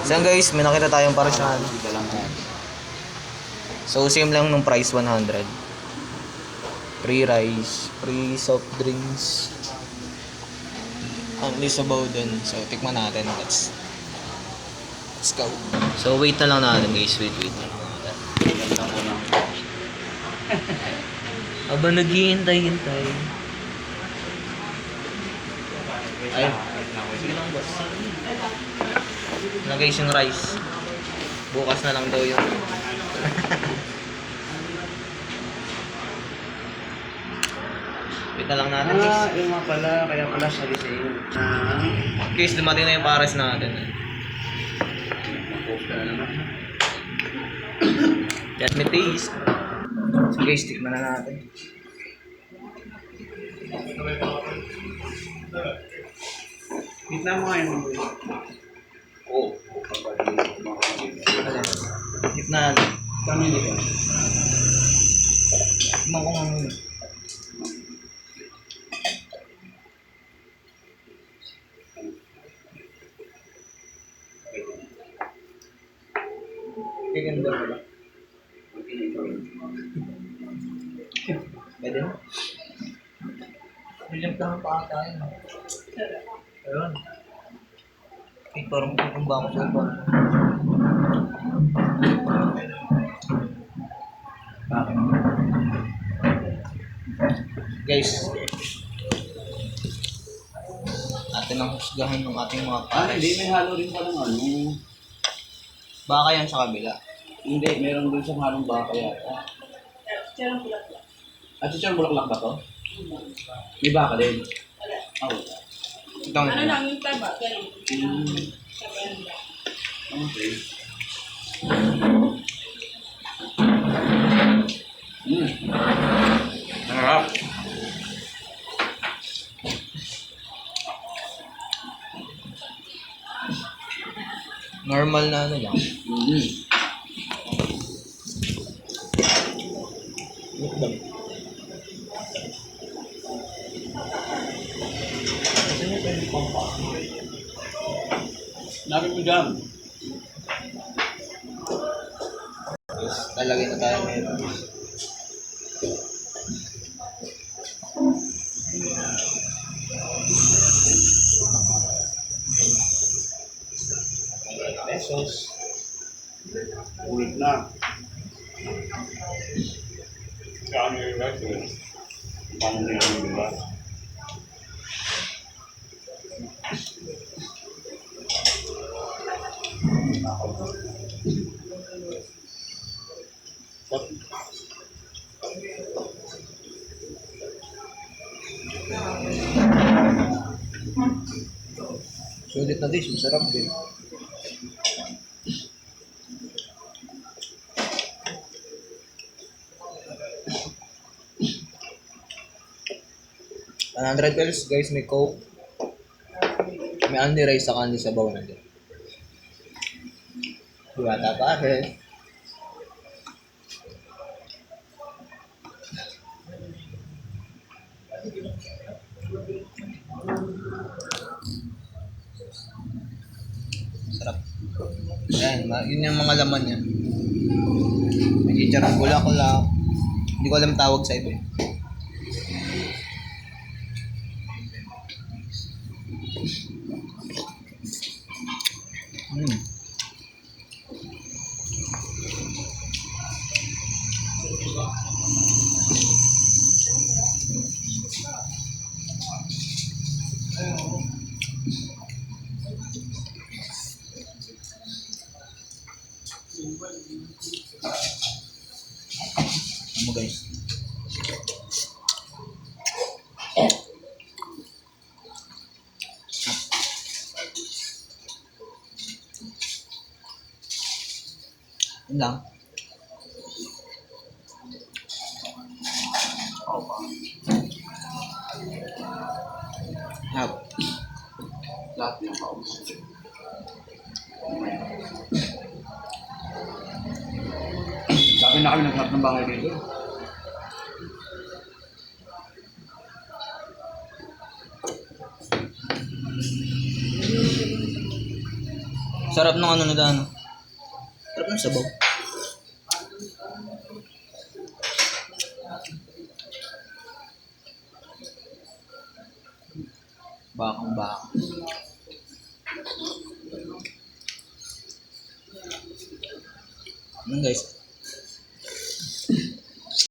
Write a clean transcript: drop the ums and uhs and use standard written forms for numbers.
So yan guys, may nakita tayong parasyan. Dito lang yan. So same lang nung price, 100. Free rice, free soft drinks. Only sabaw din. So tikman natin. Let's go. So wait na lang natin guys. Wait na lang natin. Aba naghihintay-hintay. Ay. Sige lang boss. Na guys yung rice. Bukas na lang daw yung wait na lang natin guys. Yung nga pala, kaya pala sabi sa iyo. Guys, dumating na yung pares natin. Let me taste. So guys, tikman na natin. Gitna mo nga yung oh. Gitna na. Kami dito. Tikman ko nga muna. Ganda pala. Pwede na? Bilang ka pa ata yun. Ayun. Ay, parang putumba ako sa iba. Guys, natin ang husgahan ng ating mga pares. Hindi, may halo rin pa ng ano. Baka yan sa kabila. Hindi, meron doon sa halong baka yata. Chicharong bulaklak. At chicharong bulaklak ba to? May baka din. Ah, wala. Ito ang Ano lang yung taba, ganun. Hmm. Sabayan lang. Okay. harap. Normal na ano lang. Mukbang. Kasi may pwede pang pa. Nabi mo dyan. Yes, lalagay na tayo ngayon. Pesos. Ulit na. Kami yung record. Paano nyo yung diba? Sulit na dish, masarap din. $100 guys, may coke. May only rice sa only sabaw na din. Diwata pa rin. Sarap. Ayan, yun yung mga laman niya. May chicharong bulaklak. Hindi ko alam tawag sa iba eh. Ano guys? Yun lang. Hap. Lahat yung paus. Sabi na kami naghanap ng bahay dito. Sarap ng ano na daan. Sarap ng sabaw. Bakang baka. Ano guys?